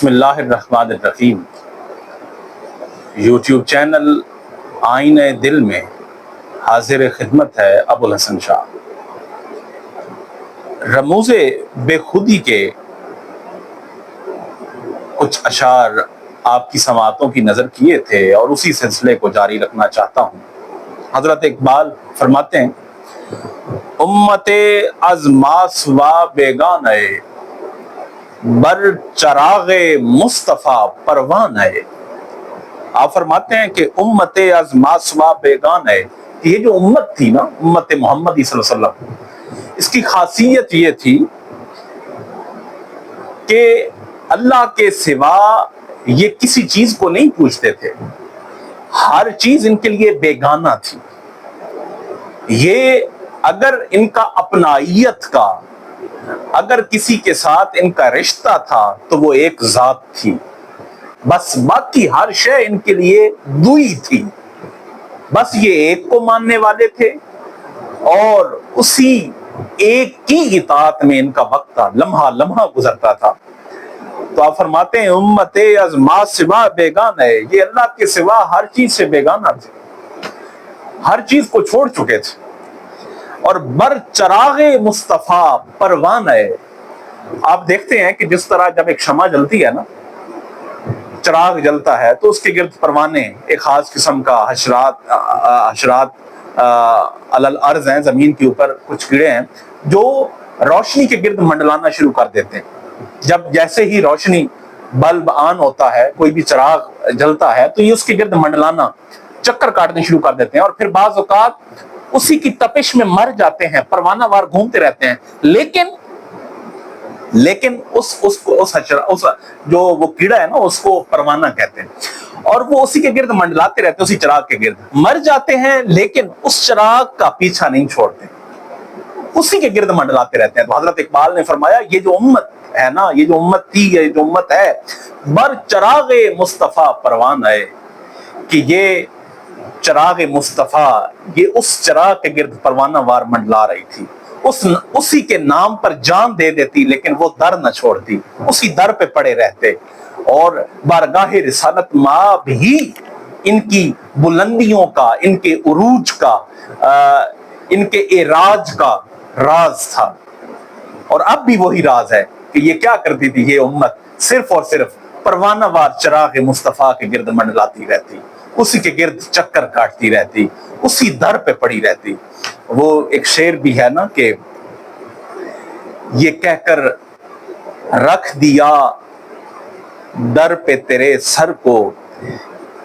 بسم اللہ الرحمن الرحیم۔ یوٹیوب چینل آئینہ دل میں حاضر خدمت ہے ابو الحسن شاہ۔ رموز بے خودی کے کچھ اشعار آپ کی سماعتوں کی نظر کیے تھے اور اسی سلسلے کو جاری رکھنا چاہتا ہوں۔ حضرت اقبال فرماتے ہیں، امت از ماسوا بیگان ہے، بر چراغ مصطفیٰ پروان ہے۔ آپ فرماتے ہیں کہ امت از ماسوا بیگان ہے، یہ جو امت تھی نا، امت محمدی صلی اللہ علیہ وسلم، اس کی خاصیت یہ تھی کہ اللہ کے سوا یہ کسی چیز کو نہیں پوچھتے تھے، ہر چیز ان کے لیے بیگانہ تھی۔ یہ اگر ان کا اپنائیت کا، اگر کسی کے ساتھ ان کا رشتہ تھا تو وہ ایک ذات تھی، بس باقی ہر شے ان کے لیے دوئی تھی۔ بس یہ ایک کو ماننے والے تھے اور اسی ایک کی اطاعت میں ان کا وقت تھا، لمحہ لمحہ گزرتا تھا۔ تو آپ فرماتے ہیں امت از ما سوا بیگان ہے، یہ اللہ کے سوا ہر چیز سے بیگانہ تھے، ہر چیز کو چھوڑ چکے تھے۔ اور بر چراغ مصطفیٰ پروان ہے، آپ دیکھتے ہیں کہ جس طرح جب ایک شمع جلتی ہے نا، چراغ جلتا ہے تو اس کے گرد پروانے، ایک خاص قسم کا حشرات علی الارض ہیں، زمین کے اوپر کچھ کیڑے ہیں جو روشنی کے گرد منڈلانا شروع کر دیتے ہیں۔ جب جیسے ہی روشنی بلب آن ہوتا ہے، کوئی بھی چراغ جلتا ہے تو یہ اس کے گرد منڈلانا، چکر کاٹنے شروع کر دیتے ہیں، اور پھر بعض اوقات اسی کی تپش میں مر جاتے ہیں، پروانہ وار گھومتے رہتے ہیں، لیکن جو وہ کیڑا ہے نا، اس کو پروانہ کہتے ہیں، اور وہ اسی کے گرد منڈلاتے رہتے ہیں، اسی چراغ کے گرد مر جاتے ہیں، لیکن اس چراغ کا پیچھا نہیں چھوڑتے، اسی کے گرد منڈلاتے رہتے ہیں۔ تو حضرت اقبال نے فرمایا یہ جو امت ہے نا، یہ جو امت تھی، یہ جو امت ہے، بر چراغ مصطفیٰ پروان ہے، کہ یہ چراغ مصطفیٰ، یہ اس چراغ کے گرد پروانہ وار منڈلا رہی تھی، اسی کے نام پر جان دے دیتی، لیکن وہ در نہ چھوڑتی، اسی در پہ پڑے رہتے، اور بارگاہ رسالت ماں بھی ان کی بلندیوں کا، ان کے عروج کا، ان کے اعراج کا راز تھا۔ اور اب بھی وہی راز ہے کہ یہ کیا کرتی تھی یہ امت، صرف اور صرف پروانہ وار چراغ مصطفیٰ کے گرد منڈلاتی رہتی، اسی کے گرد چکر کاٹتی رہتی، اسی در پہ پڑی رہتی۔ وہ ایک شعر بھی ہے نا کہ یہ کہہ کر رکھ دیا در پہ تیرے سر کو،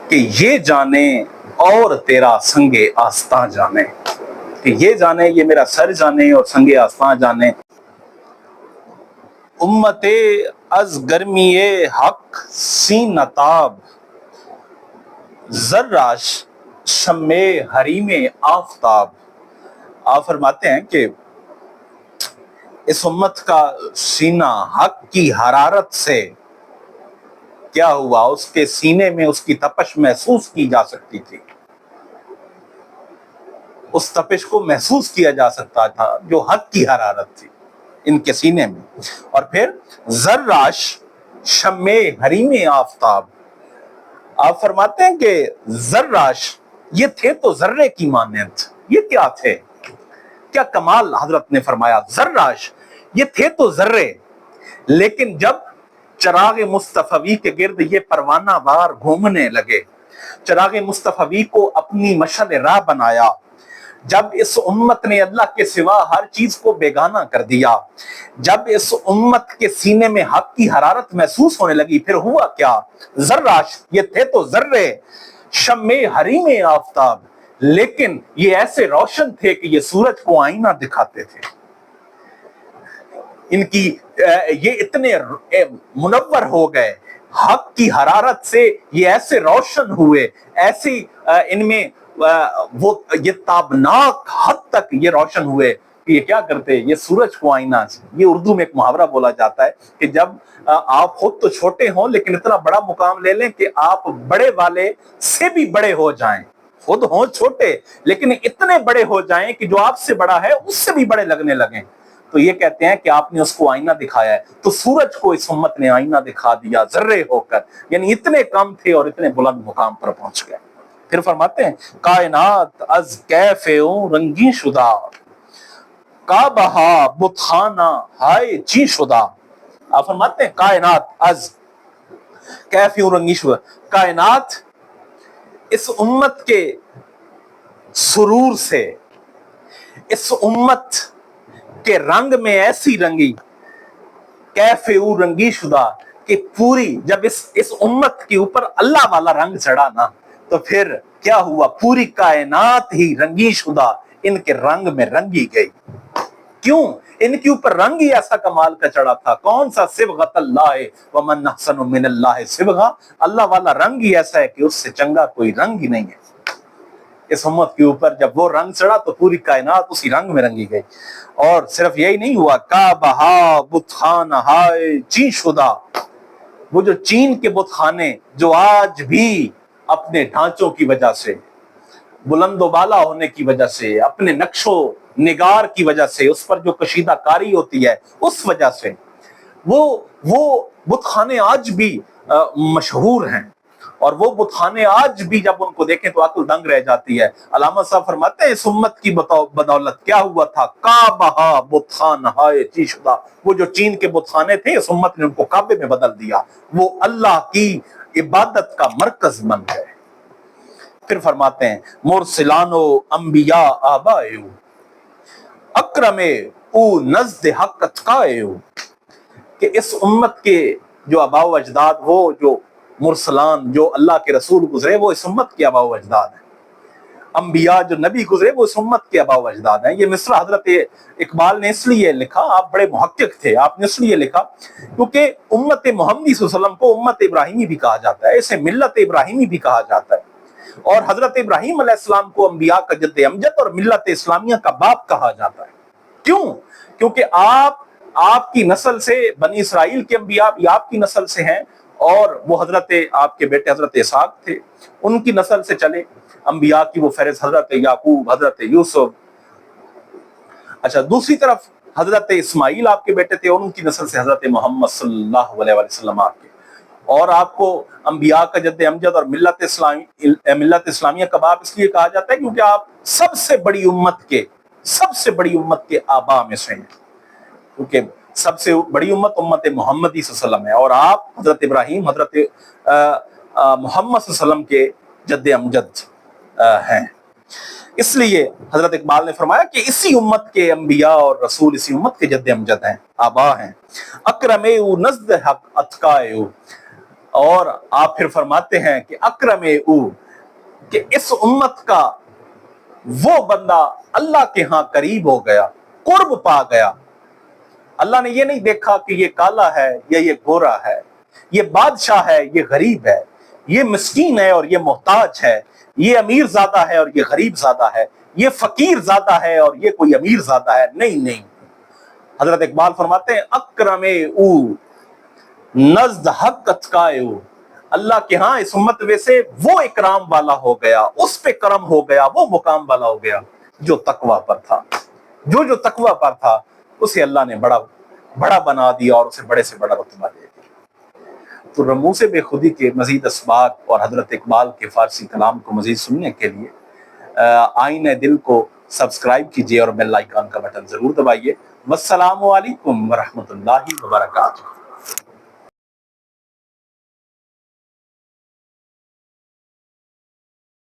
کہ یہ جانے اور تیرا سنگ آستاں جانے، کہ یہ جانے، یہ میرا سر جانے اور سنگ آستاں جانے۔ امت از گرمی حق سین تاب، ذراش شمع حریم آفتاب۔ آپ فرماتے ہیں کہ اس امت کا سینہ حق کی حرارت سے کیا ہوا، اس کے سینے میں اس کی تپش محسوس کی جا سکتی تھی، اس تپش کو محسوس کیا جا سکتا تھا جو حق کی حرارت تھی ان کے سینے میں۔ اور پھر ذراش شمع حریم آفتاب، آپ فرماتے ہیں کہ ذراش، یہ تھے تو ذرے کی مانند، یہ کیا تھے، کیا کمال حضرت نے فرمایا، ذراش، یہ تھے تو ذرے، لیکن جب چراغ مصطفی کے گرد یہ پروانہ وار گھومنے لگے، چراغ مصطفی کو اپنی مشعل راہ بنایا، جب اس امت نے اللہ کے سوا ہر چیز کو بیگانہ کر دیا، جب اس امت کے سینے میں حق کی حرارت محسوس ہونے لگی، پھر ہوا کیا، ذراش، یہ تھے تو ذرے، شمع حریم آفتاب، لیکن یہ ایسے روشن تھے کہ یہ سورج کو آئینہ دکھاتے تھے، ان کی یہ اتنے منور ہو گئے حق کی حرارت سے، یہ ایسے روشن ہوئے، ایسی ان میں وہ یہ تابناک حد تک یہ روشن ہوئے کہ یہ کیا کرتے، یہ سورج کو آئینہ سے، یہ اردو میں ایک محاورہ بولا جاتا ہے کہ جب آپ خود تو چھوٹے ہوں لیکن اتنا بڑا مقام لے لیں کہ آپ بڑے والے سے بھی بڑے ہو جائیں، خود ہوں چھوٹے لیکن اتنے بڑے ہو جائیں کہ جو آپ سے بڑا ہے اس سے بھی بڑے لگنے لگیں، تو یہ کہتے ہیں کہ آپ نے اس کو آئینہ دکھایا ہے، تو سورج کو اس امت نے آئینہ دکھا دیا ذرے ہو کر، یعنی اتنے کم تھے اور اتنے بلند مقام پر پہنچ گئے۔ پھر فرماتے ہیں کائنات از کیف رنگی شدہ، کا بہا بتخانہ ہائے چی شدہ۔ آپ فرماتے ہیں کائنات از کیف رنگی شدہ، کائنات اس امت کے سرور سے، اس امت کے رنگ میں ایسی رنگی، کیف رنگی شدہ، کہ پوری جب اس امت کے اوپر اللہ والا رنگ چڑھا نا تو پھر کیا ہوا، پوری کائنات ہی رنگی شدہ ان کے رنگ میں رنگی گئی۔ کیوں؟ ان کے اوپر رنگ ہی ایسا کمال کا چڑھا تھا۔ کون سا؟ صبغۃ اللہ ومن احسن من اللہ صبغہ، اللہ والا رنگ ہی ایسا ہے کہ اس سے چنگا کوئی رنگ ہی نہیں ہے۔ اس امت کے اوپر جب وہ رنگ چڑھا تو پوری کائنات اسی رنگ میں رنگی گئی۔ اور صرف یہی نہیں ہوا، کا بہا بت خانہ ہائے چین شدہ، وہ جو چین کے بت خانے جو آج بھی اپنے ڈھانچوں کی وجہ سے، بلند و بالا ہونے کی وجہ سے، اپنے نقش و نگار کی وجہ سے، اس پر جو کشیدہ کاری ہوتی ہے اس وجہ سے، وہ بت خانے آج بھی مشہور ہیں، اور وہ بت خانے آج بھی جب ان کو دیکھیں تو عقل دنگ رہ جاتی ہے۔ علامہ صاحب فرماتے ہیں اس امت کی بدولت کیا ہوا تھا، کعبہ بت خانہ ہائے چی شدہ، وہ جو چین کے بت خانے تھے اس امت نے ان کو کعبے میں بدل دیا، وہ اللہ کی عبادت کا مرکز بن گئے۔ پھر فرماتے ہیں مرسلانو انبیاء آبائیو اکرم او نزد حق اتقائیو، کہ اس امت کے جو آباء و اجداد، وہ جو مرسلان جو اللہ کے رسول گزرے وہ اس امت کے آباء و اجداد ہیں، انبیاء جو نبی گزرے وہ اس امت کے آباء و اجداد ہیں۔ یہ مصرع حضرت اقبال نے اس لیے لکھا، آپ بڑے محقق تھے، آپ نے اس لیے لکھا کیونکہ امت محمدی صلی اللہ علیہ وسلم کو امت ابراہیمی بھی کہا جاتا ہے، اسے ملت ابراہیمی بھی کہا جاتا ہے، اور حضرت ابراہیم علیہ السلام کو انبیاء کا جد امجد اور ملت اسلامیہ کا باپ کہا جاتا ہے۔ کیوں؟ کیونکہ آپ کی نسل سے بنی اسرائیل کے انبیاء بھی آپ کی نسل سے ہیں، اور وہ آپ کے بیٹے حضرت اسحاق تھے، ان کی نسل سے چلے انبیاء کی وہ فہرست، حضرت یعقوب، حضرت یوسف۔ اچھا، دوسری طرف حضرت اسماعیل آپ کے بیٹے تھے، اور ان کی نسل سے حضرت محمد صلی اللہ علیہ وسلم آپ کے، اور آپ کو انبیاء کا جد امجد اور ملت اسلامیہ کا باپ اس لیے کہا جاتا ہے کیونکہ آپ سب سے بڑی امت کے آبا میں سے ہیں، کیونکہ سب سے بڑی امت محمدی صلی اللہ علیہ وسلم ہے، اور آپ حضرت ابراہیم، حضرت محمد صلی اللہ علیہ وسلم کے جد امجد ہیں۔ اس لیے حضرت اقبال نے فرمایا کہ اسی امت کے انبیاء اور رسول اسی امت کے جد امجد ہیں، آبا ہیں۔ اکرم او نزد حق اتقائے، اور آپ پھر فرماتے ہیں کہ اکرم او، کہ اس امت کا وہ بندہ اللہ کے ہاں قریب ہو گیا، قرب پا گیا۔ اللہ نے یہ نہیں دیکھا کہ یہ کالا ہے یا یہ گورا ہے، یہ بادشاہ ہے یہ غریب ہے، یہ مسکین ہے اور یہ محتاج ہے، یہ امیر زادہ ہے اور یہ غریب زادہ ہے، یہ فقیر زادہ ہے اور یہ کوئی امیر زادہ ہے، نہیں۔ حضرت اقبال فرماتے ہیں اکرم او نزد حق اتقائے، اللہ کے ہاں اس امت میں سے وہ اکرام والا ہو گیا، اس پہ کرم ہو گیا، وہ مقام والا ہو گیا جو تقوی پر تھا، جو تقوی پر تھا اسے اللہ نے بڑا بنا دیا اور اسے بڑے سے بڑا رتبہ دے دیا۔ تو رموز بے خودی کے مزید اسباق اور حضرت اقبال کے فارسی کلام کو مزید سننے کے لیے آئینہ دل کو سبسکرائب کیجئے اور بیل آئیکن کا بٹن ضرور دبائیے۔ والسلام علیکم ورحمۃ اللہ وبرکاتہ۔